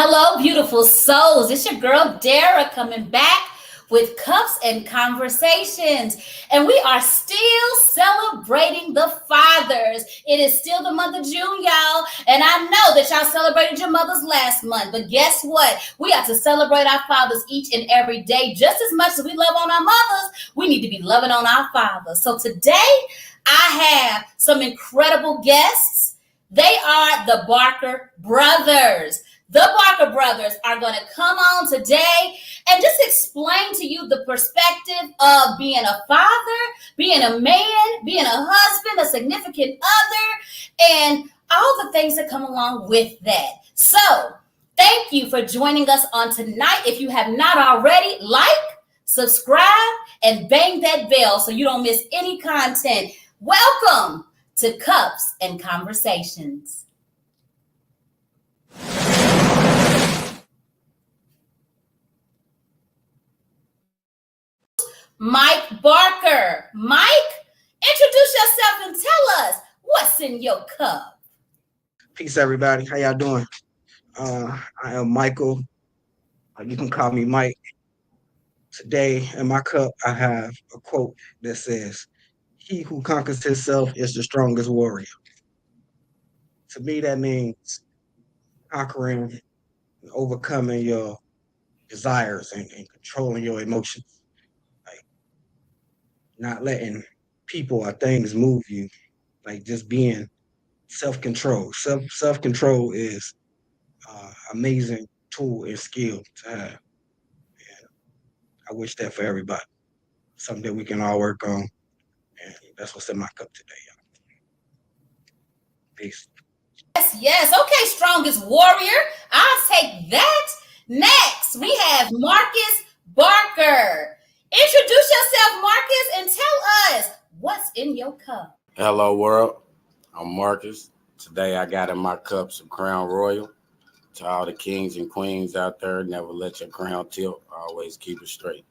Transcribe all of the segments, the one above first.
Hello, beautiful souls. It's your girl, Dara, coming back with Cups and Conversations. And we are still celebrating the fathers. It is still the month of June, y'all. And I know that y'all celebrated your mothers last month. But guess what? We have to celebrate our fathers each and every day. Just as much as we love on our mothers, we need to be loving on our fathers. So today, I have some incredible guests. They are the Barker brothers. The Barker brothers are going to come on today and just explain to you the perspective of being a father, being a man, being a husband, a significant other, and all the things that come along with that. So, thank you for joining us on tonight. If you have not already, like, subscribe, and bang that bell so you don't miss any content. Welcome to Cups and Conversations. Mike Barker. Mike, introduce yourself and tell us what's in your cup. Peace, everybody. How y'all doing? I am Michael. You can call me Mike. Today in my cup, I have a quote that says, "He who conquers himself is the strongest warrior." To me, that means conquering and overcoming your desires and controlling your emotions. Like not letting people or things move you. Like just being self-control. Self-control is amazing tool and skill to have. And I wish that for everybody. Something that we can all work on. And that's what's in my cup today, y'all. Peace. Yes. Okay, strongest warrior. I'll take that. Next, we have Marcus Barker. Introduce yourself, Marcus, and tell us what's in your cup. Hello, world. I'm Marcus. Today I got in my cup some Crown Royal. To all the kings and queens out there, never let your crown tilt. Always keep it straight.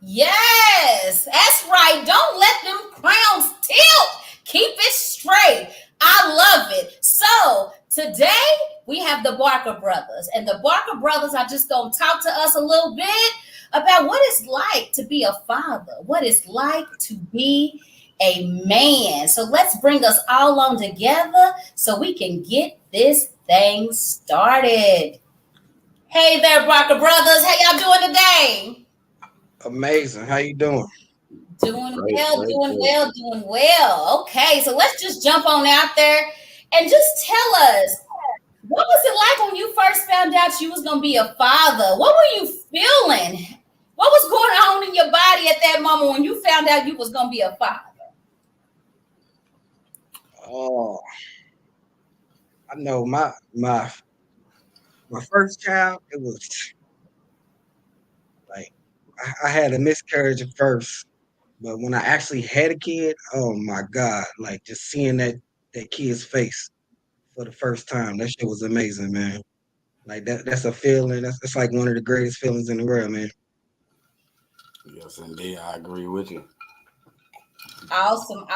Yes, that's right. Don't let them crowns tilt. Keep it straight. I love it. So today we have the Barker brothers, and the Barker brothers are just going to talk to us a little bit about what it's like to be a father, what it's like to be a man. So let's bring us all on together so we can get this thing started. Hey there, Barker brothers. How y'all doing today? Amazing. How you doing? Doing well. Okay, so let's just jump on out there and just tell us, what was it like when you first found out you was going to be a father? What were you feeling? What was going on in your body at that moment when you found out you was going to be a father? Oh, I know my first child, it was like I had a miscarriage at first, but when I actually had a kid, oh my God, like just seeing that kid's face for the first time, that shit was amazing, man. Like that's a feeling. That's like one of the greatest feelings in the world, man. Yes, indeed. I agree with you. Awesome.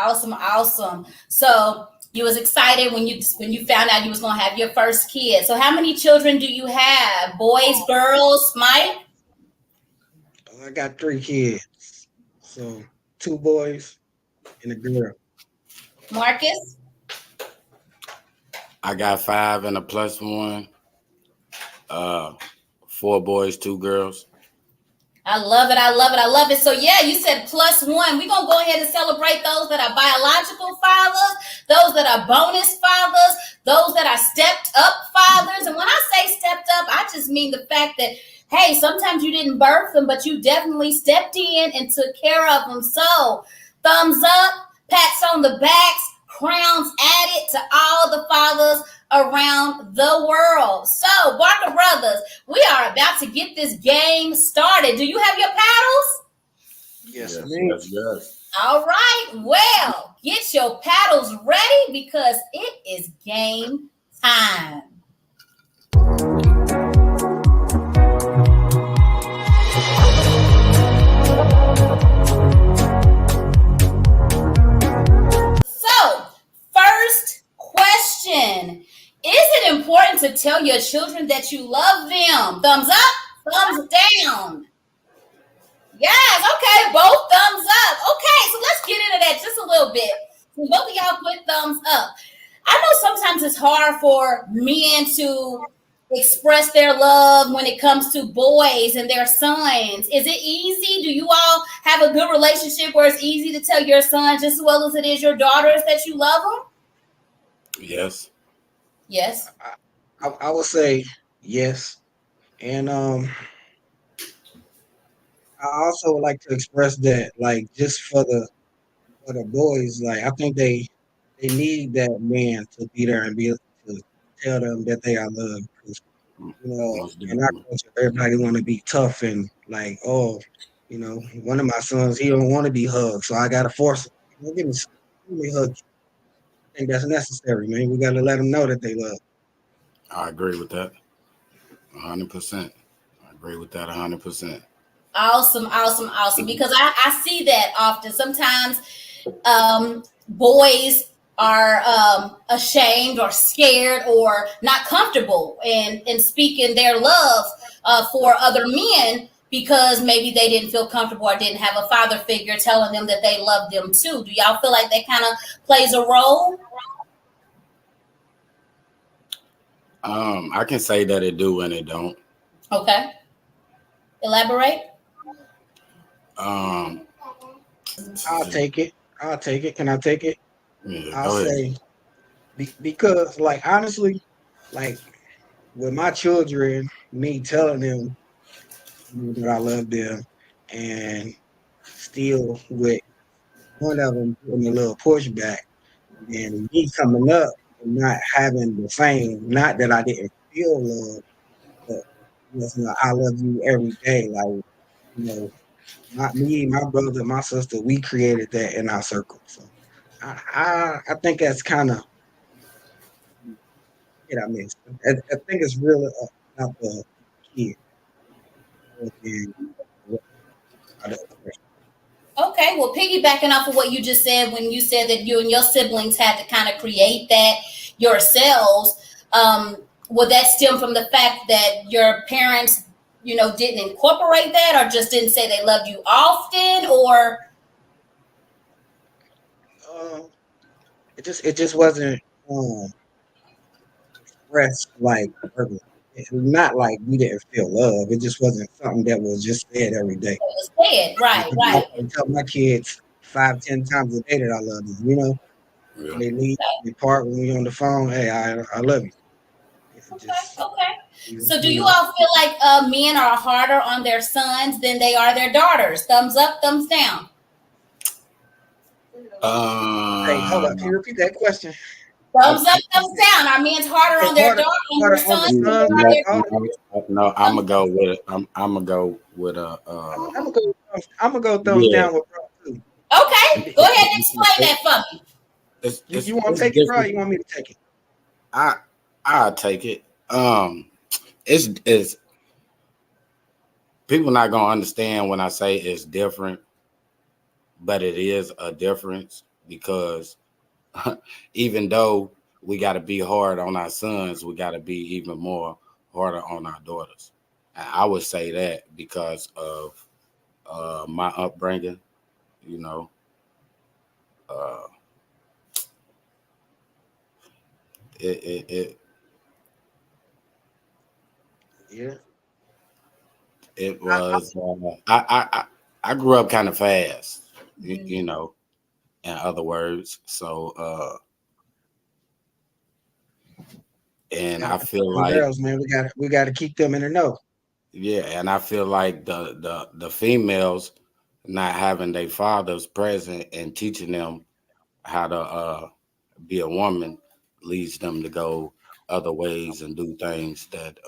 So you was excited when you found out you was going to have your first kid. So how many children do you have? Boys, girls, Mike? I got 3 kids. So 2 boys and a girl. Marcus? I got 5 and a plus 1. 4 boys, 2 girls. I love it. So yeah, you said plus 1. We're going to go ahead and celebrate those that are biological fathers, those that are bonus fathers, those that are stepped up fathers. And when I say stepped up, I just mean the fact that, hey, sometimes you didn't birth them, but you definitely stepped in and took care of them. So thumbs up, pats on the backs, crowns added to all the fathers around the world. So, Barker brothers, we are about to get this game started. Do you have your paddles? Yes. All right. Well, get your paddles ready because it is game time. So, first question. Is it important to tell your children that you love them. Thumbs up, thumbs down. Yes, okay, both thumbs up. Okay, so let's get into that just a little bit. So both of y'all put thumbs up. I know sometimes it's hard for men to express their love when it comes to boys and their sons. Is it easy? Do you all have a good relationship where it's easy to tell your sons just as well as it is your daughters that you love them? Yes. Yes. I would say yes, and I also would like to express that, like, just for the boys, like, I think they need that man to be there and be able to tell them that they are loved. 'Cause, Most in our definitely. culture, everybody want to be tough and like, oh, one of my sons, he don't want to be hugged, so I gotta force him. Give me a hug. I think that's necessary, man. We gotta let them know that they love. I agree with that 100%. I agree with that 100%. Awesome, awesome, awesome. Because I see that often. Sometimes boys are ashamed or scared or not comfortable in speaking their love for other men because maybe they didn't feel comfortable or didn't have a father figure telling them that they love them too. Do y'all feel like that kind of plays a role? I can say that it do and it don't. Okay, elaborate. Um, I'll take it. I'll take it. Can I take it? yeah, I'll go ahead. say because, like, honestly, like with my children, me telling them that I love them, and still with one of them putting a little pushback, and me coming up and not having the same. Not that I didn't feel love, but I love you every day. Like, you know, not me, my brother, my sister, we created that in our circle. So I think that's kind of it. I mean, I think it's really about the kid more than what other person. Okay, well, piggybacking off of what you just said when you said that you and your siblings had to kind of create that yourselves, would that stem from the fact that your parents, didn't incorporate that or just didn't say they loved you often or Uh, it just wasn't um, expressed like verbally. It's not like we didn't feel love. It just wasn't something that was just said every day. it was said? Right, I right. can tell my kids 5, 10 times a day that I love them. Yeah. When they leave, they part when we on the phone. Hey, I love you. It Okay, just, okay. you So do you know. all feel like men are harder on their sons than they are their daughters? Thumbs up, thumbs down. Hey, hold up. Can you Um, repeat that question? I, Thumbs up, thumbs down. Are men's harder Say on their harder, daughter, on their harder on the sons than they sons are than the their no, daughters. daughters? no, I'm Thumbs gonna go with it. I'm gonna go with a I'm gonna go. I'm gonna go thumbs yeah. down with bro too. Okay, go ahead and explain It, that for me. You want to it's take it, bro? Or different. you want me to take it? I I'll take it. It's people not gonna understand when I say it's different, but it is a difference because even though we got to be hard on our sons, we got to be even more harder on our daughters. And I would say that because of my upbringing, you know, uh, it Yeah. it I, was I grew up kind of fast, Mhm. you know, in other words. So and gotta I protect feel them like girls, man. We gotta keep them in the know. yeah, and I feel like the females not having their fathers present and teaching them how to be a woman leads them to go other ways and do things that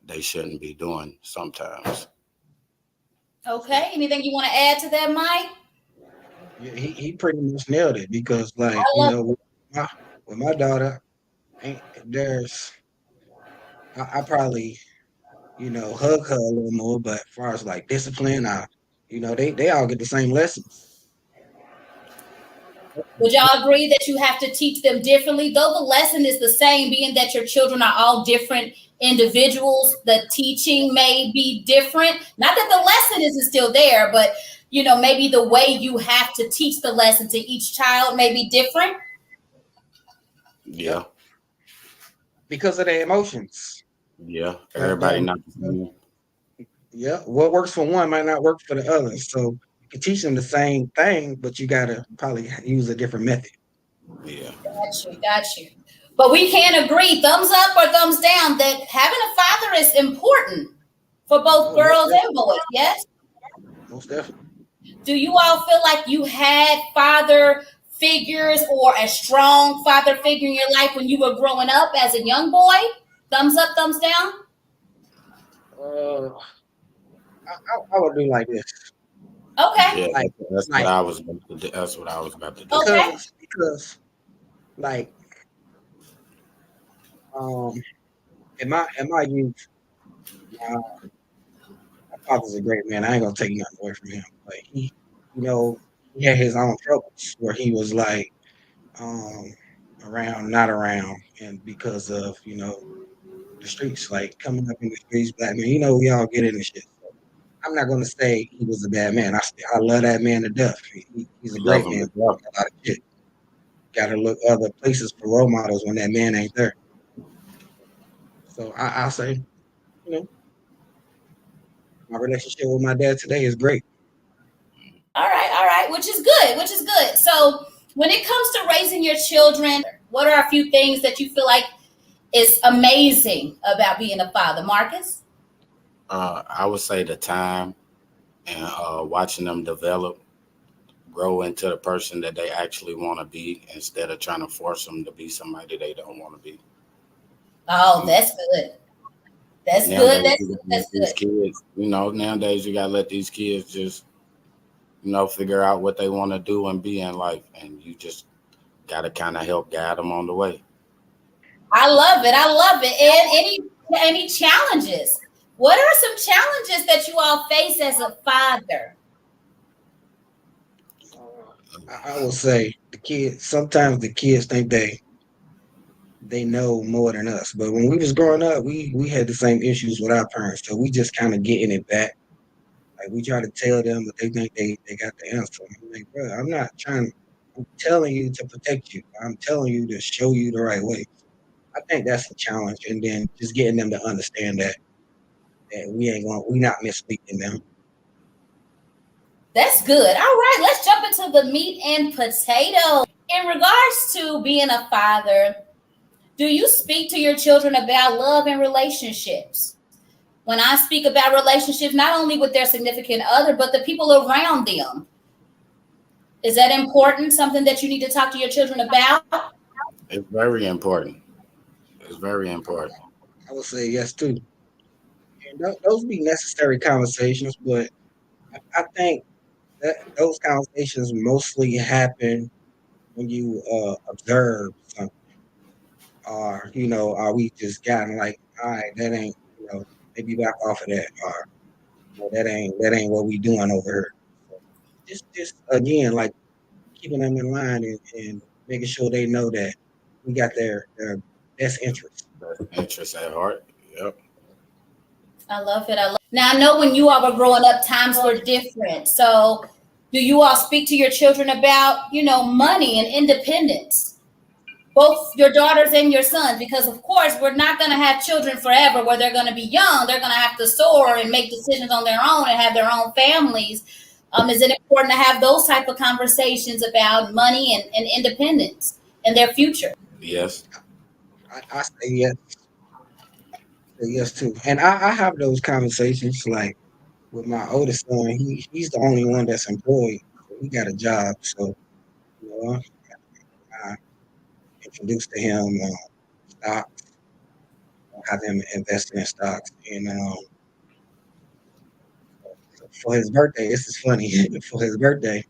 they shouldn't be doing sometimes. Okay, Exactly. anything you want to add to that, Mike? Yeah, he pretty much nailed it because, like, I love my with my daughter, ain't there's I probably hug her a little more, but as far as like discipline, they all get the same lessons. Would y'all agree that you have to teach them differently? Though the lesson is the same, being that your children are all different individuals, the teaching may be different. Not that the lesson isn't still there, but maybe the way you have to teach the lesson to each child may be different. Yep. Yeah, Because of their emotions. yeah. But Everybody not the same. yeah, what works for one might not work for the other. So you can teach them the same thing, but you gotta probably use a different method. Yeah. Got you, got you. But we can agree, thumbs up or thumbs down, that having a father is important for both Oh, most girls definitely. and boys. Yes. Most definitely. Do you all feel like you had father figures or a strong father figure in your life when you were growing up as a young boy? Thumbs up, thumbs down. Uh, I would do like this. Okay. Yeah, Like, that's what like I was about to do. That's what I was about to do. Okay. because like um in my youth, my, my father's a great man. I ain't gonna take nothing away from him. But you know, he had his own troubles where he was like um around, not around, and because of the streets, like coming up in the streets, black man. We all get in this shit. So I'm not gonna say he was a bad man. I love that man to death. He's a Love great them man. to death. A lot of shit. Got to look other places for role models when that man ain't there. So I'll say, you know, my relationship with my dad today is great. All right, which is good, which is good. So, when it comes to raising your children, what are a few things that you feel like is amazing about being a father, Marcus? I would say the time and watching them develop, grow into the person that they actually want to be instead of trying to force them to be somebody they don't want to be. Oh, You know, that's good. That's good. nowadays That's you good. gotta let That's these good. kids. Nowadays you gotta let these kids just figure out what they want to do and be in life, and you just gotta kind of help guide them on the way. I love it. I love it. And any challenges? What are some challenges that you all face as a father? I will say the kids. Sometimes the kids think they know more than us. But when we was growing up, we had the same issues with our parents. So we just kind of getting it back. Like we try to tell them, but they think they got the answer. I'm like, bro, I'm not trying. I'm telling you to protect you. I'm telling you to show you the right way. I think that's a challenge, and then just getting them to understand that we not misleading them. That's good. All right, let's jump into the meat and potatoes. In regards to being a father, do you speak to your children about love and relationships? When I speak about relationships, not only with their significant other, but the people around them, is that important? Something that you need to talk to your children about? It's very important. It's very important. I would say yes too. And those be necessary conversations, but I think that those conversations mostly happen when you observe something, or are we just gotten like, all right, that ain't, maybe back off of that, or that ain't what we doing over here. So just again, like keeping them in line and making sure they know that we got their best interest. Interest at heart. Yep. I love it. I love. Now I know when you all were growing up, times were different. So, do you all speak to your children about money and independence? Both your daughters and your sons, because of course we're not going to have children forever where they're going to be young. They're going to have to soar and make decisions on their own and have their own families. Is it important to have those type of conversations about money and independence and their future? Yes. I say yes too, and I have those conversations like with my oldest son. He's the only one that's employed, so he got a job. So I introduced to him stock, have him investing in stocks, and for his birthday, this is funny. For his birthday,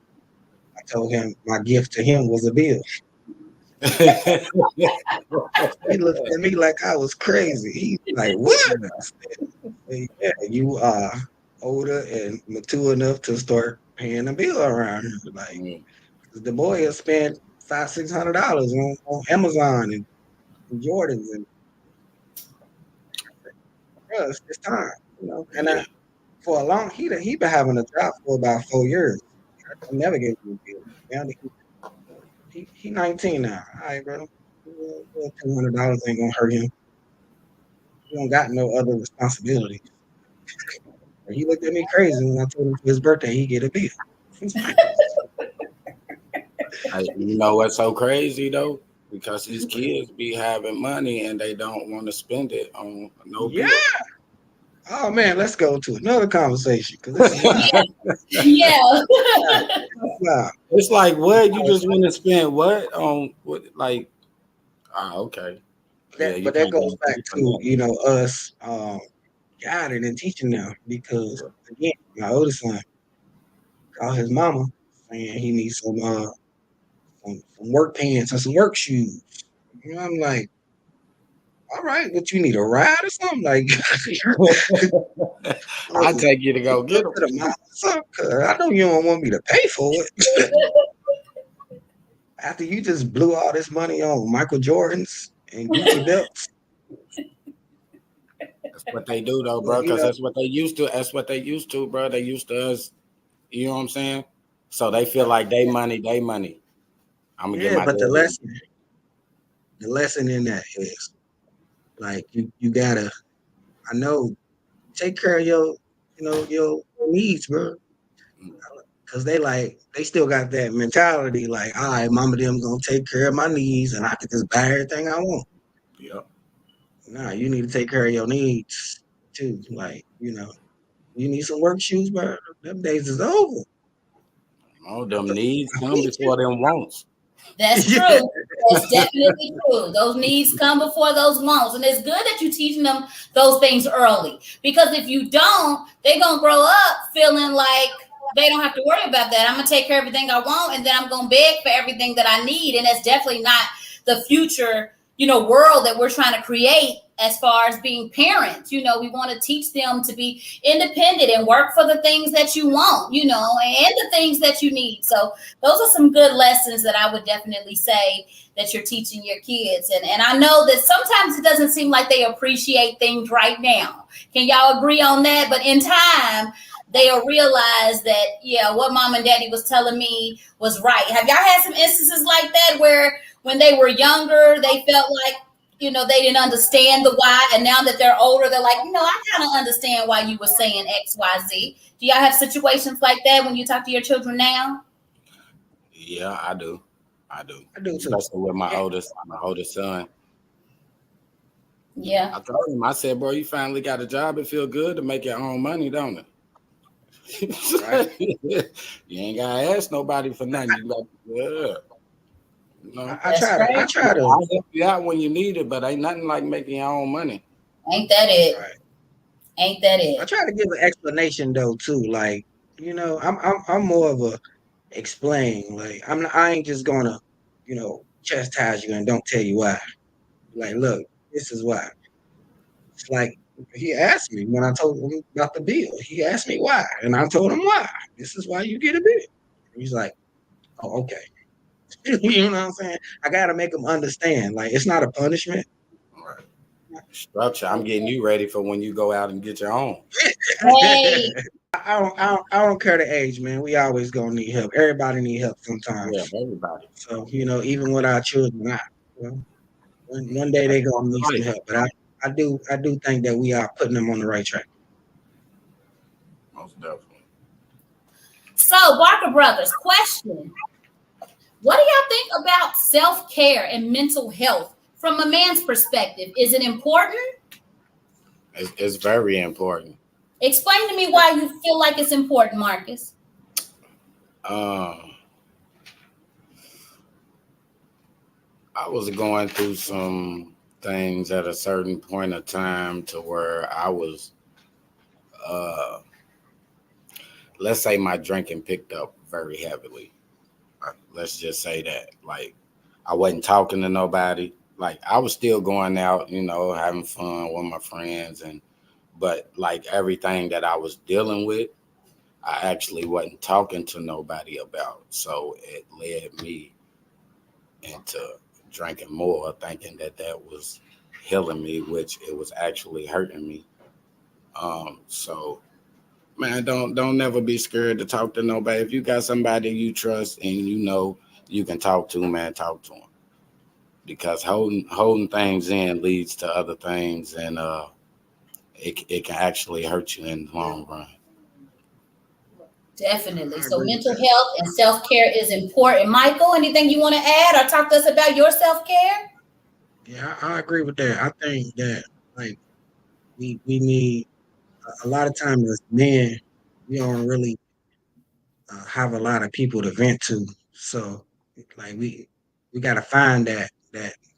I told him my gift to him was a bill. He looked at me like I was crazy. He's like, "What?" I said, "Yeah, you are older and mature enough to start paying a bill around here." Like, Mm. The boy will spend $500-600 on Amazon and Jordans and bro, it's time, And Yeah. for a long he been having a job for about 4 years. I never gave him a bill. Now he 19 now. All right, bro. $200 ain't gonna hurt him. He don't got no other responsibility. He looked at me crazy when I told him for his birthday he get a bill. You know what's so crazy though? Because these kids be having money and they don't want to spend it on no Yeah. bill. Oh man, let's go to another conversation because this is wild. Yeah. Wow. It's like what you just want to spend what on what like okay. Yeah, you But that can't goes go back for to nothing. us guiding and teaching them because again, my oldest son called his mama saying he needs some work pants and some work shoes. I'm like, all right, but you need a ride or something? Like, I listen, take you to you go go get to them. the mall or something, 'cause I know you don't want me to pay for it. After you just blew all this money on Michael Jordans and Gucci belts, That's what they do though, well, bro. Because that's what they used to. That's what they used to, bro. They used to us. You know what I'm saying? So they feel like they money, they money. I'm gonna get yeah, my but daddy. the lesson in that is like you gotta, I know, take care of your needs, bro. Cause they still got that mentality, like, all right, mama them gonna take care of my needs and I can just buy everything I want. Yep. Nah, you need to take care of your needs too. Like, you need some work shoes, bro. Them days is over. Oh, them needs come before them wants. That's Yeah, true. That's definitely true. Those needs come before those wants. And it's good that you're teaching them those things early. Because if you don't, they're going to grow up feeling like they don't have to worry about that. I'm going to take care of everything I want and then I'm going to beg for everything that I need. And that's definitely not the future, world that we're trying to create as far as being parents. We want to teach them to be independent and work for the things that you want, and the things that you need. So those are some good lessons that I would definitely say that you're teaching your kids. And I know that sometimes it doesn't seem like they appreciate things right now. Can y'all agree on that? But in time, they'll realize that, yeah, what mom and daddy was telling me was right. Have y'all had some instances like that where when they were younger, they felt like, they didn't understand the why. And now that they're older, they're like, I kind of understand why you were saying X, Y, Z. Do y'all have situations like that when you talk to your children now? Yeah, I do. I do. I do too. Especially with my oldest son. Yeah, I told him, I said, bro, you finally got a job. It feel good to make your own money, don't Right. it? You ain't gotta ask nobody for nothing. You like, yeah. You know, I that's try to I great. try to I'll help you out when you need it, but ain't nothing like making your own money. Ain't that it? right. Ain't that I it? try to give an explanation though too. Like, I'm more of a explain. Like I ain't just gonna, chastise you and don't tell you why. Like, look, this is why. It's like he asked me when I told him about the bill. He asked me why, and I told him why. This is why you get a bill. He's like, oh, okay. You know what I'm saying? I gotta make him understand. Like, it's not a punishment. Right. Structure. I'm getting you ready for when you go out and get your own. Hey, I don't care the age, man. We always gonna need help. Everybody need help Yeah, sometimes. everybody. So even with our children, well, one day they gonna need some Right. help. But I do think that we are putting them on the right track. Most definitely. so Barker Brothers, question. What do y'all think about self care and mental health from a man's perspective? Is it important? It's very important. Explain to me why you feel like it's important, Marcus. Um, I was going through some things at a certain point of time to where I was, uh, let's say my drinking picked up very heavily. Let's just say that. Like, I wasn't talking to nobody. Like, I was still going out, having fun with my friends, but like everything that I was dealing with, I actually wasn't talking to nobody about. So it led me into drinking more, thinking that that was healing me, which it was actually hurting me. So man, don't never be scared to talk to nobody. If you got somebody you trust and you know you can talk to, man, talk to them. Because holding things in leads to other things, and it can actually hurt you in the long run. Definitely. I So agree with mental that. health and self-care is important. Michael, anything you want to add or talk to us about your self-care? Yeah, I agree with that. I think that like we need a lot of times as men, we don't really have a lot of people to vent to. So like we got to find that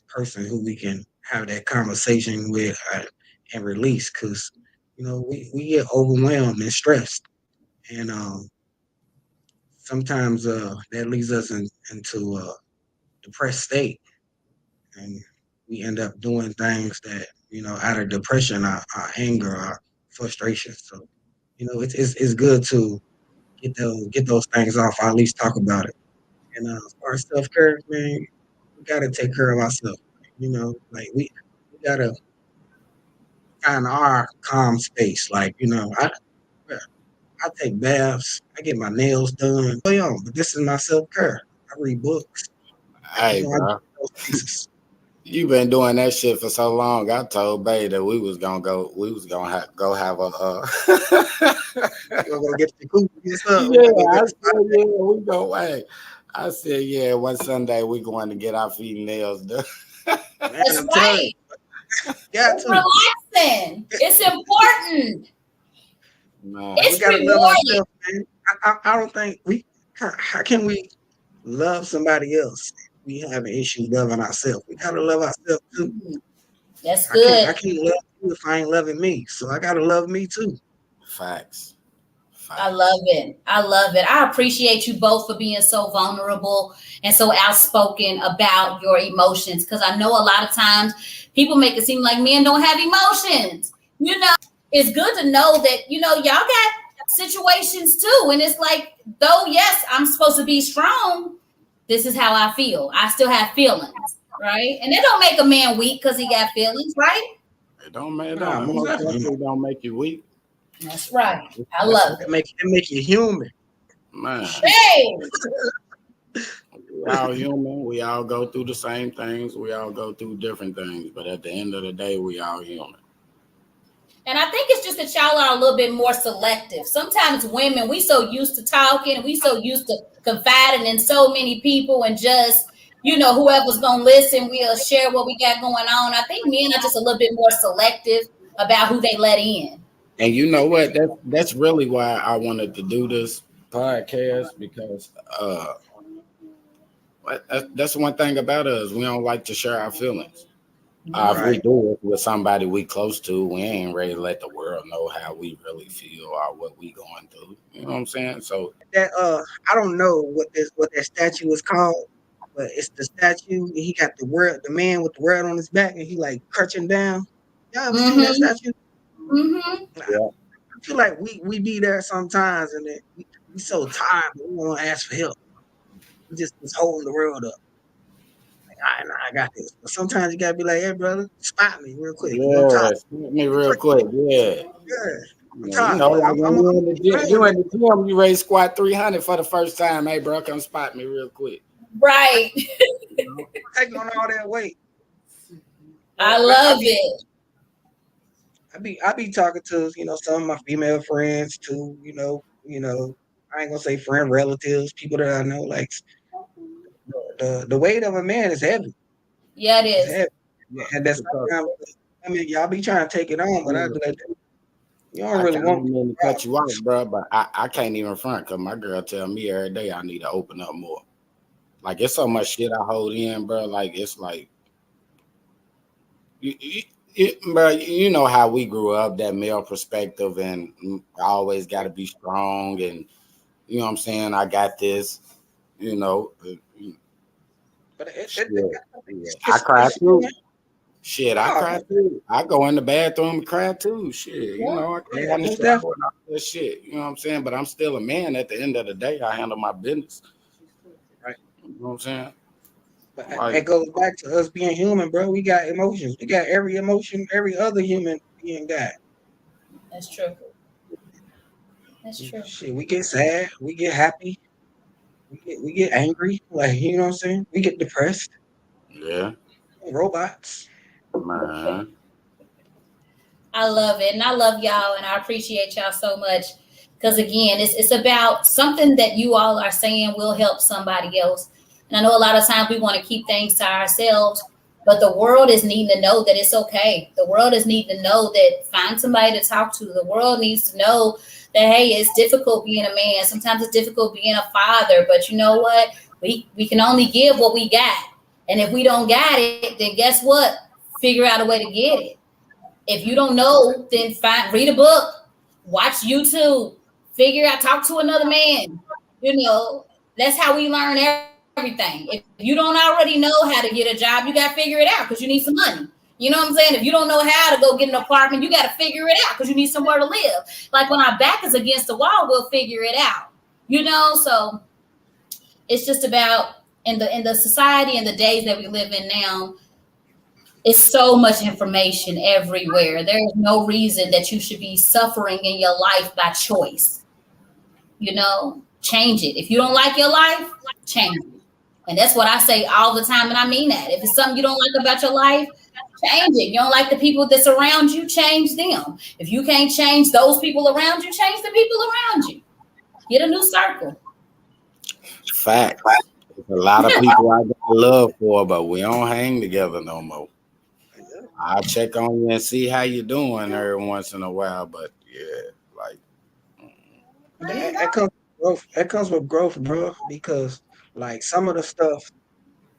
person who we can have that conversation with and release because we get overwhelmed and stressed and sometimes that leads us into a depressed state and we end up doing things that out of depression our anger our frustration. So it's good to get those things off or at least talk about it. And as far as self care, man, we gotta take care of ourselves. Like we gotta find our calm space. Like I take baths, I get my nails done. But this is my self care. I read books. Hey, I get bro, those spaces. you been doing that shit for so long. I told Bay that we was gonna go have a. We gonna go get the jacuzzi. What's up? We Yeah, gonna go I get the spot. said yeah, we go. Hey, I said yeah. One Sunday we going to get our feet and nails done. Man, That's I'm telling right. you, got It's to. relaxing. It's important. Man, We It's gotta love rewarding. ourselves, man. I don't think we. How can we love somebody else? We have an issue loving ourselves. We gotta love ourselves too. Mhm. That's I can't. good. I can't love you if I ain't loving me. So I gotta love me too. facts, I love facts. it. I love it. I appreciate you both for being so vulnerable and so outspoken about your emotions because I know a lot of times people make it seem like men don't have emotions. It's good to know that, y'all got situations too. And it's like, though, yes, I'm supposed to be strong, this is how I feel. I still have feelings, right? And it don't make a man weak because he got feelings, right? It Nah, don't most most definitely. definitely don't make you weak. That's right. I That's love a It it. make it make you human. man. Shit. Hey, We all human. We all go through the same things. We all go through different things. But at the end of the day, we all human. and I think it's just that y'all are a little bit more selective. Sometimes women, we so used to talking, we so used to confiding in so many people and just, whoever's gonna listen, we'll share what we got going on. I think men are just a little bit more selective about who they let in. And you know what? That's really why I wanted to do this podcast because that's one thing about us. We don't like to share our feelings. If No. we Right. do it with somebody we close to, we ain't ready to let the world know how we really feel or what we going through. You know what I'm saying? So That I don't know what that statue is called, but it's the statue. And he got the man with the word on his back, and he like crutching down. Y'all ever seen that Mm-hmm. statue? Mm-hmm. yeah, I feel like we be there sometimes, and then we so tired, but we want to ask for help. We just holding the world up. Like, I got this. But sometimes you gotta be like, hey, brother, spot me real quick. I'm tired. yeah. Excuse me real quick. Yeah. Yeah, I'm Yeah, you tired. know, Look, like when I'm you in the gym, praying, you man. in the gym, you raise squat 300 for the first time. Hey, bro, come spot me real quick. Right. You know? Taking on all that weight. I But love it. I be talking to some of my female friends too. I ain't gonna say friend relatives, people that I know. Like the weight of a man is heavy. Yeah, it It's is. heavy, Look, and that's because sometimes. I mean, y'all be trying to take it on, but I look, be like, you don't I really can't want even the cut you off, bro, but I can't even front because my girl tell me every day I need to open up more. Like it's so much shit I hold in, bro. Like it's like bro, you know how we grew up, that male perspective, and I always got to be strong, and you know what I'm saying. I got this, you know. But Shit, yeah. I it's cry human. too. Shit, I Oh, cry too. I go in the bathroom and cry too. Shit, Yeah. I cry yeah, in the most shower definitely. and all that shit. You know what I'm saying? But I'm still a man at the end of the day. I handle my business. Right. You know what I'm saying? But it Like, goes back to us being human, bro. We got emotions. We got every emotion every other human being got. That's true. That's true. Shit, we get sad, we get happy, we get angry. Like you know what I'm saying? We get depressed. yeah, Robots. man. I love it. And I love y'all and I appreciate y'all so much. Because again, it's about something that you all are saying will help somebody else. And I know a lot of times we want to keep things to ourselves, but the world is needing to know that it's okay. The world is needing to know that find somebody to talk to. The world needs to know that hey, it's difficult being a man. Sometimes it's difficult being a father, but you know what? We can only give what we got. And if we don't got it, then guess what? Figure out a way to get it. If you don't know, then read a book, watch YouTube, figure out, talk to another man. That's how we learn everything. If you don't already know how to get a job, you got to figure it out because you need some money. You know what I'm saying? If you don't know how to go get an apartment, you got to figure it out because you need somewhere to live. Like when our back is against the wall, we'll figure it out. So it's just about in the society and the days that we live in now, it's so much information everywhere. There's no reason that you should be suffering in your life by choice. Change it. If you don't like your life, change it. And that's what I say all the time. And I mean that. If it's something you don't like about your life, change it. You don't like the people that's around you, change them. If you can't change those people around you, change the people around you. Get a new circle. Facts. There's a lot of people I got love for, but we don't hang together no more. I check on you and see how you doing every once in a while, but yeah, like But that comes with growth. That comes with growth, bro. Because like some of the stuff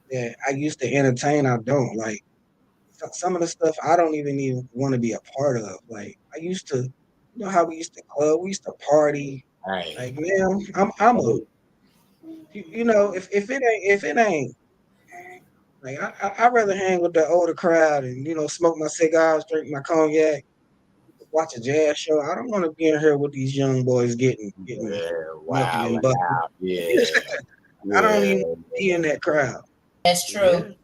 that I used to entertain, I don't like. Some of the stuff I don't even want to be a part of. Like I used to, how we used to club, we used to party. hey, Like now, I'm a, if it ain't like I'd rather hang with the older crowd and smoke my cigars, drink my cognac, watch a jazz show. I don't want to be in here with these young boys getting yeah, knuckled wow, and busted. out. Yeah, I don't yeah, even be in that crowd. That's Yeah. true.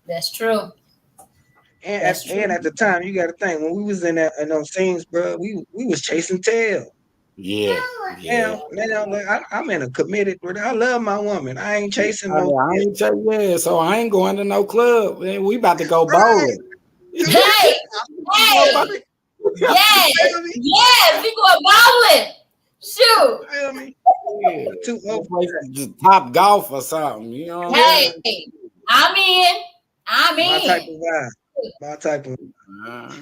That's true. And That's at true. the time, you got to think when we was in those scenes, bro. We was chasing tail. yeah, yeah. Now, like, I'm in a committed. I love my woman. I ain't chasing no I tail. ain't tell you, yeah, so I ain't going to no club. Man, we about to go Right. bowling. Hey, hey, Nobody. yes, Feel me? yes, we going bowling. Shoot. Feel me? Yeah, Too go old play for that. some top golf or something. You know what I'm Yeah. Hey, saying? I'm in. I'm My type in. of vibe. My type of. Uh,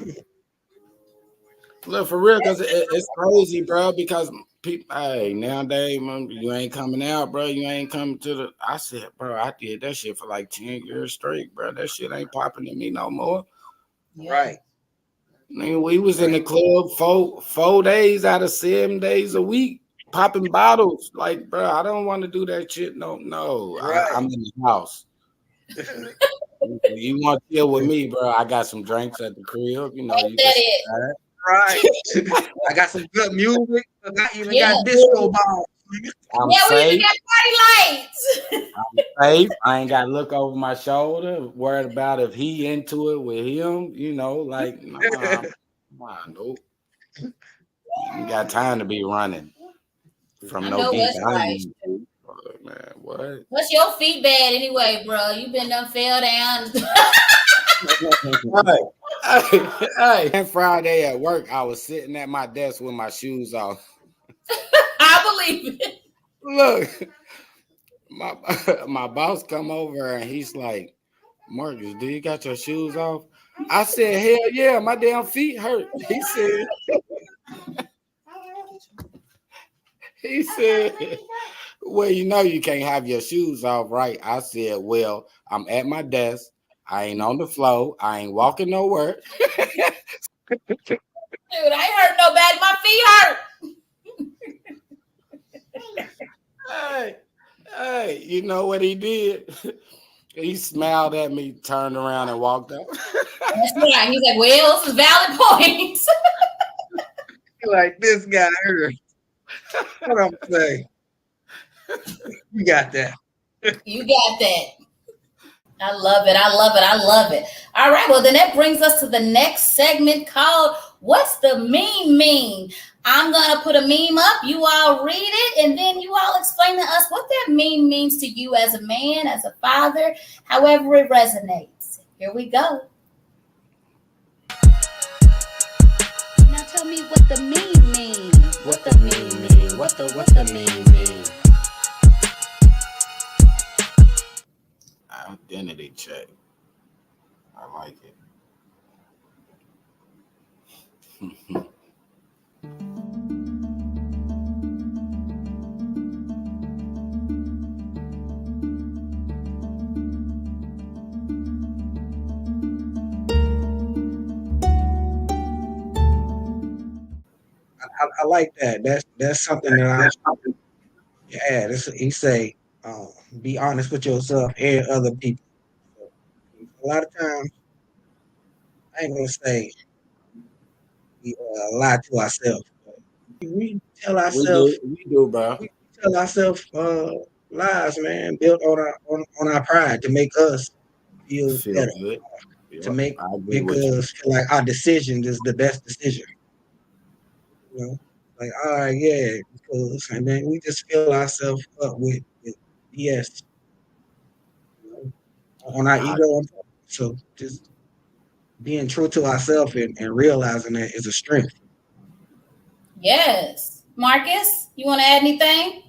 Look for real, cause it's crazy, bro. Because people, hey, nowadays, man, you ain't coming out, bro. You ain't coming to the. I said, bro, I did that shit for like 10 years straight, bro. That shit ain't popping to me no more. Yeah. Right. I mean, we was in Right. the club four days out of 7 days a week, popping bottles. Like, bro, I don't want to do that shit. No, no. I'm Right. in the house. You want to chill with me, bro? I got some drinks at the crib. Ain't You can that sit it? Right. I got some good music. I even Yeah. got disco balls. I'm Yeah, we even safe. got party lights. Safe. I ain't got to look over my shoulder, worried about if he into it with him. Like nah, nope. Ain't got time to be running from I no know deep what's right. end. Man, what? What's your feet bad anyway, bro? You been done fell down. Hey. And Friday at work, I was sitting at my desk with my shoes off. I believe it. Look, my my boss come over and he's like, Marcus, do you got your shoes off? I said, hell yeah, my damn feet hurt. He said, well, you can't have your shoes off, right? I said, well, I'm at my desk. I ain't on the floor. I ain't walking nowhere. Dude, I ain't hurt nobody. My feet hurt. Hey, hey, you know what he did? He smiled at me, turned around, and walked out. That's right. He's like, well, this is valid points. Like this guy here. What I'm saying? You got that. You got that. I love it. I love it. I love it. All right. Well, then that brings us to the next segment called What's the Meme Mean? I'm going to put a meme up. You all read it, and then you all explain to us what that meme means to you as a man, as a father, however it resonates. Here we go. Now tell me what the meme means. What the meme mean? What the meme mean? Identity check. I like it. I like that. That's something that I yeah. He say, be honest with yourself and other people. So, a lot of times, I ain't gonna say we lie to ourselves. But we tell ourselves We do, bro. we tell ourselves lies, man, built on our pride to make us feel Feel better, good. to Yep, I agree make with you. us feel like our decision is the best decision. You know, like all right, yeah, because and then we just fill ourselves up with BS, you know, on our I, ego. So just being true to ourselves and realizing that is a strength. Yes. Marcus, you want to add anything?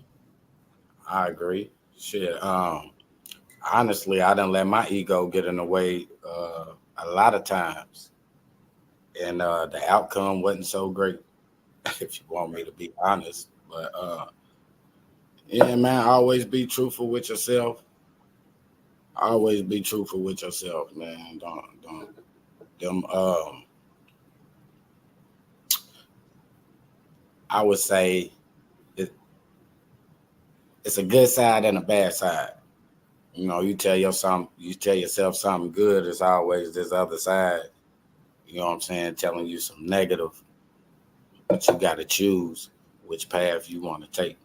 I agree. Shit. Honestly, I didn't let my ego get in the way a lot of times, and the outcome wasn't so great. If you want me to be honest, but yeah, man, always be truthful with yourself. Always be truthful with yourself, man. Don't them. I would say it, it's a good side and a bad side. You know, you tell yourself something good. It's always this other side. You know what I'm saying? Telling you some negative, but you got to choose which path you want to take.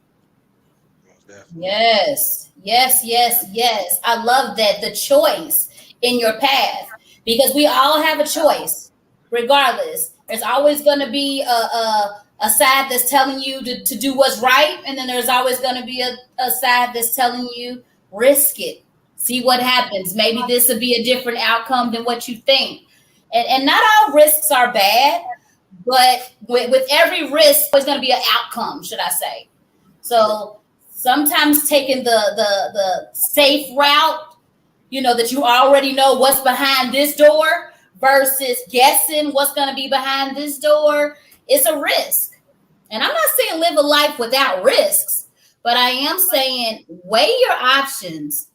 Most definitely. Yes, yes, yes, yes. I love that. The choice in your path, because we all have a choice, regardless. There's always going to be a side that's telling you to do what's right, and then there's always going to be a side that's telling you risk it, see what happens. Maybe this will be a different outcome than what you think. And not all risks are bad, but with every risk, there's going to be an outcome, should I say. Sure. So sometimes taking the safe route, that you already know what's behind this door versus guessing what's going to be behind this door, it's a risk. And I'm not saying live a life without risks, but I am saying weigh your options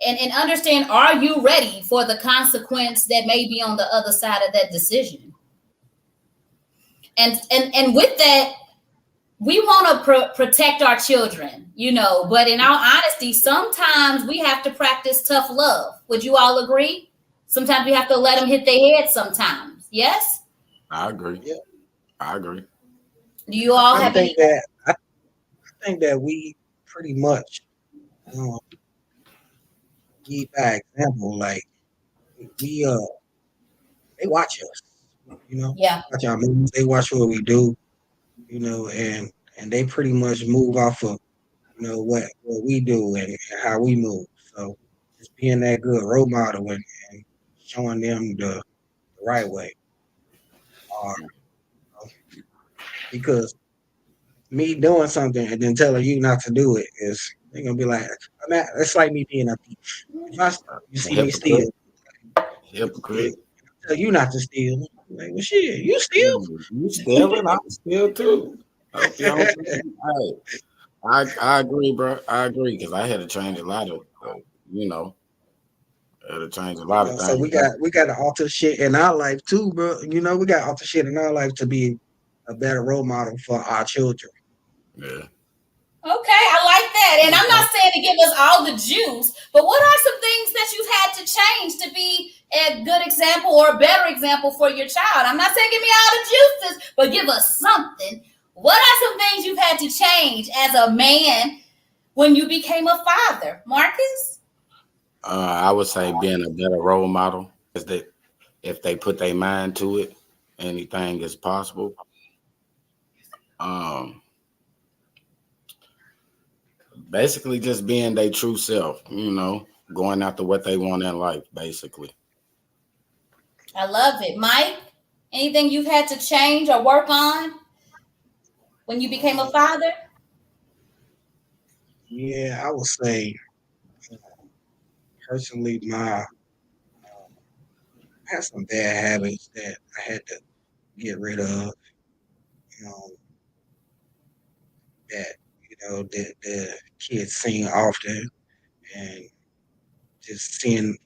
and understand, are you ready for the consequence that may be on the other side of that decision? And with that, we want to protect our children, but in all honesty, sometimes we have to practice tough love. Would you all agree? Sometimes we have to let them hit their head sometimes. Yes? I agree. Yeah, I agree. Do you all I have think any? that we pretty much um, lead by example. Like we they watch us, Yeah. watch our moves, they watch what we do, and they pretty much move off of what we do and how we move. So just being that good role model and showing them the right way, uh, because me doing something and then telling you not to do it is they're gonna be like, it's like me being a thief. If you A see me steal, hypocrite. yeah, Hypocrite. tell you not to steal. Like, well, shit, you steal. You stealing? I'm still too. Hope you don't think. Hey, I agree, bro. I agree because I had to change a lot of, you know, I had to change a lot of So things. we got to alter shit in our life too, bro. We got to alter shit in our life to be a better role model for our children. Yeah. Okay, I like that. And I'm not saying to give us all the juice, but what are some things that you've had to change to be a good example or a better example for your child? I'm not saying give me all the juices, but give us something. What are some things you've had to change as a man when you became a father, Marcus? I would say being a better role model is that if they put their mind to it, anything is possible. Um, Basically just being their true self, going after what they want in life, basically. I love it. Mike, anything you've had to change or work on when you became a Um, father? yeah, I would say personally, I had some bad habits that I had to get rid of. Um, that the kids sing often, and just seeing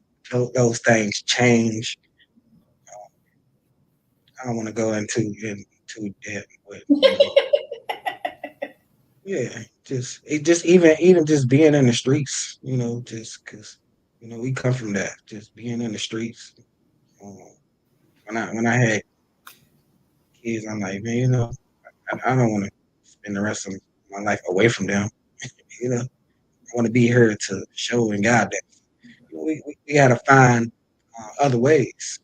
those things change. I don't want to go into depth, but yeah, just even just being in the streets, just because we come from that, just being in the streets. Um, when I had kids, I'm like, man, I don't want to spend the rest of my life away from them. I want to be here to show and guide that we got to find other ways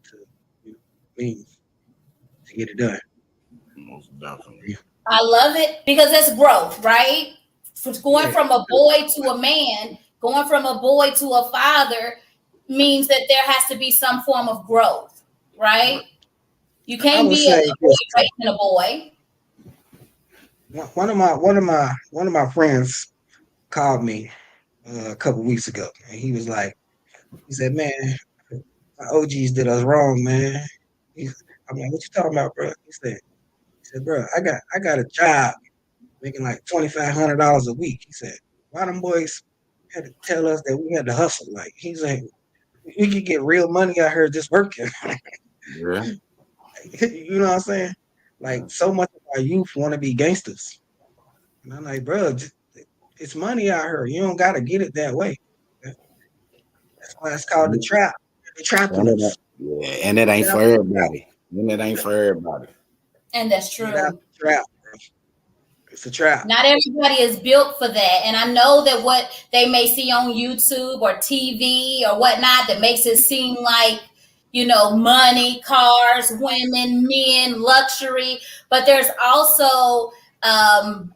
to means to get it done. Most definitely. Yeah, I love it because it's growth, right? Going yeah, from a boy to a man, going from a boy to a father means that there has to be some form of growth, right? You I can't would be a say boy this. raising a boy. One of my friends called me a couple weeks ago, and he said, "Man, my OGs did us wrong, man." I'm like, "What you talking about, bro?" He said, "Bro, I got a job making like $2,500 a week." He said, "Why them boys had to tell us that we had to hustle?" Like he's like, "We could get real money out here just working." Yeah. You know what I'm saying? Like so much of our youth want to be gangsters, and I'm like, bro, it's money out here. You don't got to get it that way. That's why it's called the trap. They're trapping And it us. ain't, yeah, and it ain't Get out for the trap. everybody. And it ain't for everybody. And that's Get out true. the trap, bro. It's a trap. Not everybody is built for that. And I know that what they may see on YouTube or TV or whatnot that makes it seem like, money, cars, women, men, luxury. But there's also um,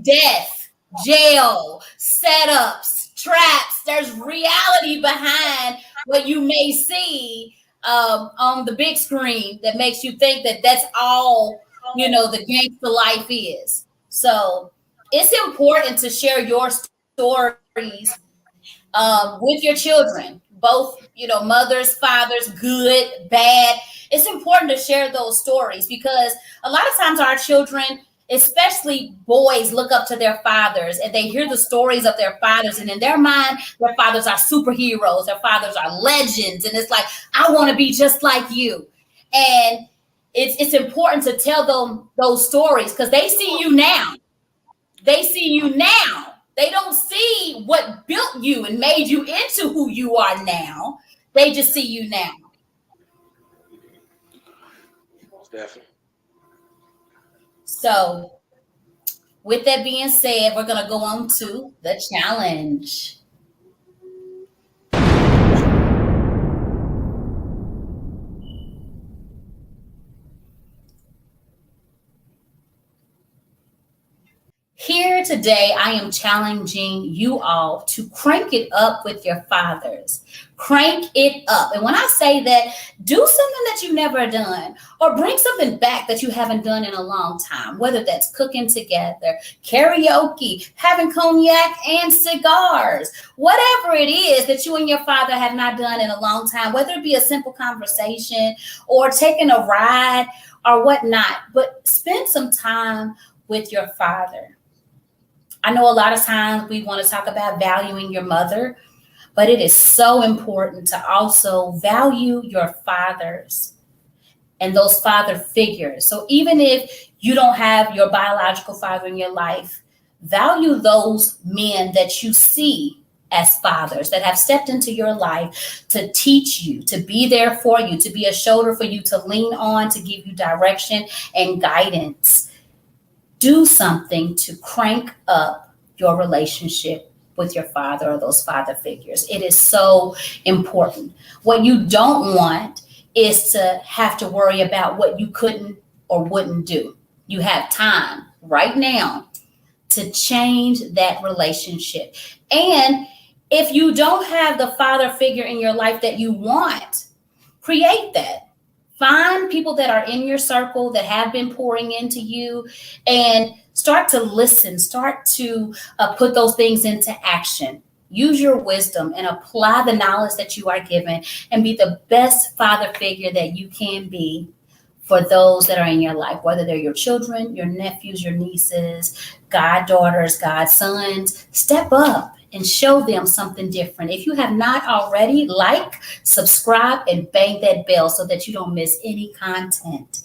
death, jail, setups, traps. There's reality behind what you may see on the big screen that makes you think that that's all, the gangster life is. So it's important to share your stories with your children, both, mothers, fathers, good, bad. It's important to share those stories because a lot of times our children, especially boys, look up to their fathers and they hear the stories of their fathers. And in their mind, their fathers are superheroes, their fathers are legends. And it's like, I want to be just like you. And it's important to tell them those stories because they see you now. They see you now. They don't see what built you and made you into who you are now. They just see you now. Most definitely. So, with that being said, we're going to go on to the challenge. Here today, I am challenging you all to crank it up with your fathers. Crank it up. And when I say that, do something that you've never done or bring something back that you haven't done in a long time, whether that's cooking together, karaoke, having cognac and cigars, whatever it is that you and your father have not done in a long time, whether it be a simple conversation or taking a ride or whatnot, but spend some time with your father. I know a lot of times we want to talk about valuing your mother, but it is so important to also value your fathers and those father figures. So even if you don't have your biological father in your life, value those men that you see as fathers that have stepped into your life to teach you, to be there for you, to be a shoulder for you to lean on, to give you direction and guidance. Do something to crank up your relationship with your father or those father figures. It is so important. What you don't want is to have to worry about what you couldn't or wouldn't do. You have time right now to change that relationship. And if you don't have the father figure in your life that you want, create that. Find people that are in your circle that have been pouring into you and start to listen, start to put those things into action. Use your wisdom and apply the knowledge that you are given and be the best father figure that you can be for those that are in your life, whether they're your children, your nephews, your nieces, goddaughters, godsons. Step up and show them something different. If you have not already, like, subscribe, and bang that bell so that you don't miss any content.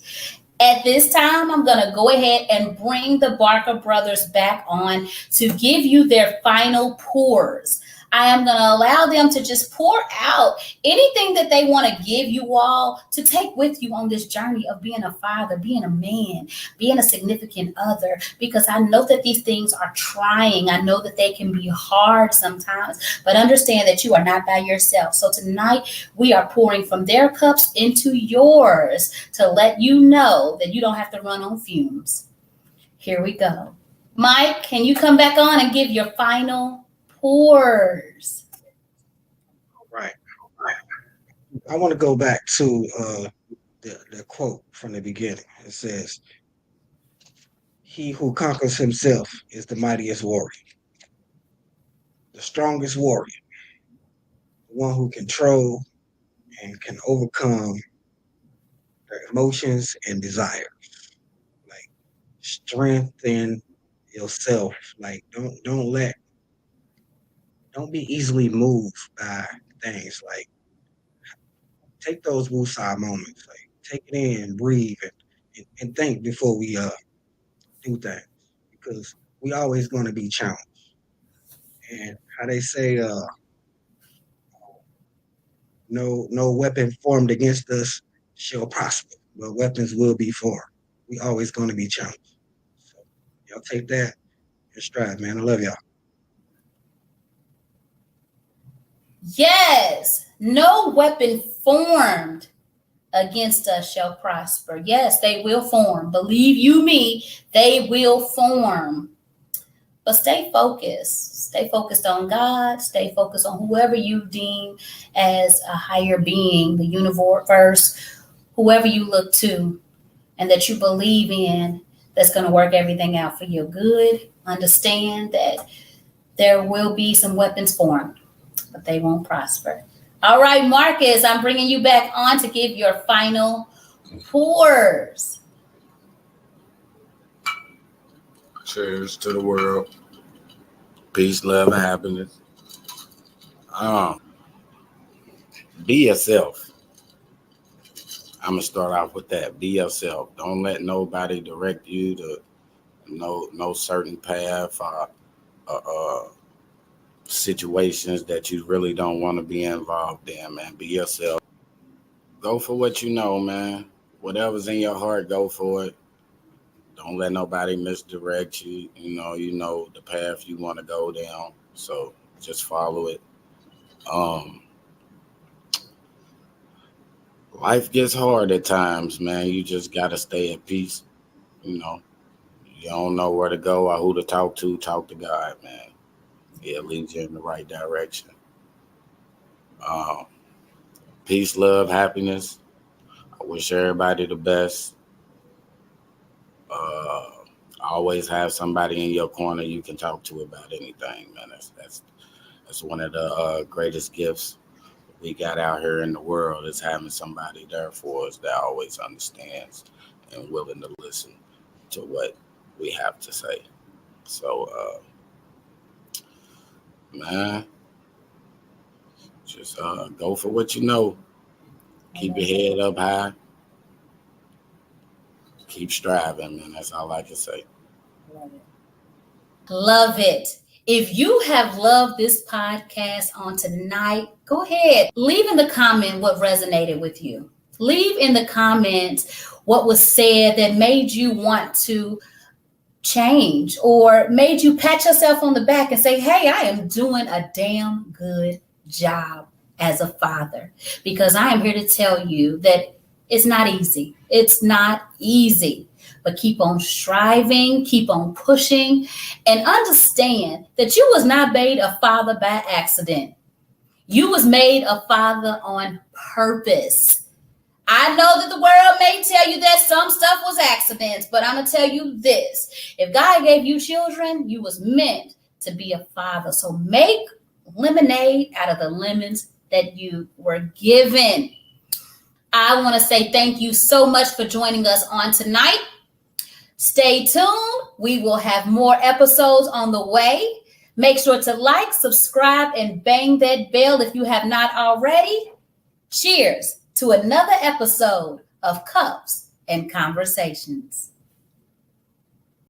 At this time, I'm going to go ahead and bring the Barker brothers back on to give you their final pours. I am going to allow them to just pour out anything that they want to give you all to take with you on this journey of being a father, being a man, being a significant other, because I know that these things are trying. I know that they can be hard sometimes, but understand that you are not by yourself. So tonight, we are pouring from their cups into yours to let you know that you don't have to run on fumes. Here we go. Mike, can you come back on and give your final pours? Right. I want to go back to the quote from the beginning. It says, "He who conquers himself is the mightiest warrior, the strongest warrior, the one who control and can overcome their emotions and desire. Like, strengthen yourself. Like, don't be easily moved by things. Like, take those woosah moments. Like, take it in, breathe, and think before we do things, because we always going to be challenged. And how they say, no weapon formed against us shall prosper, but weapons will be formed. We always going to be challenged. So y'all take that in stride, man. I love y'all. Yes, no weapon formed against us shall prosper. Yes, they will form. Believe you me, they will form. But stay focused. Stay focused on God. Stay focused on whoever you deem as a higher being, the universe, whoever you look to and that you believe in, that's going to work everything out for your good. Understand that there will be some weapons formed, but they won't prosper. All right, Marcus, I'm bringing you back on to give your final pours. Cheers to the world. Peace, love, and happiness. Be yourself. I'm gonna start off with that. Be yourself. Don't let nobody direct you to no certain path or situations that you really don't want to be involved in, man. Be yourself. Go for what you know, man. Whatever's in your heart, go for it. Don't let nobody misdirect you. You know the path you want to go down. So just follow it. Um, Life gets hard at times, man. You just gotta stay at peace. You know, you don't know where to go or who to talk to. Talk to God, man. He'll lead you in the right direction. Um, Peace, love, happiness. I wish everybody the best. Uh, Always have somebody in your corner you can talk to about anything, man. That's one of the greatest gifts we got out here in the world, is having somebody there for us that always understands and willing to listen to what we have to say. So, man, just go for what you know. Keep your head up high. keep striving, man. That's all I can say. Love it. Love it. If you have loved this podcast on tonight, go ahead. Leave in the comment what resonated with you. Leave in the comments what was said that made you want to change or made you pat yourself on the back and say, hey, I am doing a damn good job as a father. Because I am here to tell you that it's not easy. It's not easy. But keep on striving, keep on pushing, and understand that you was not made a father by accident. You was made a father on purpose. I know that the world may tell you that some stuff was accidents, but I'm going to tell you this. If God gave you children, you was meant to be a father. So make lemonade out of the lemons that you were given. I want to say thank you so much for joining us on tonight. Stay tuned. We will have more episodes on the way. Make sure to like, subscribe, and bang that bell if you have not already. Cheers to another episode of Cups and Conversations.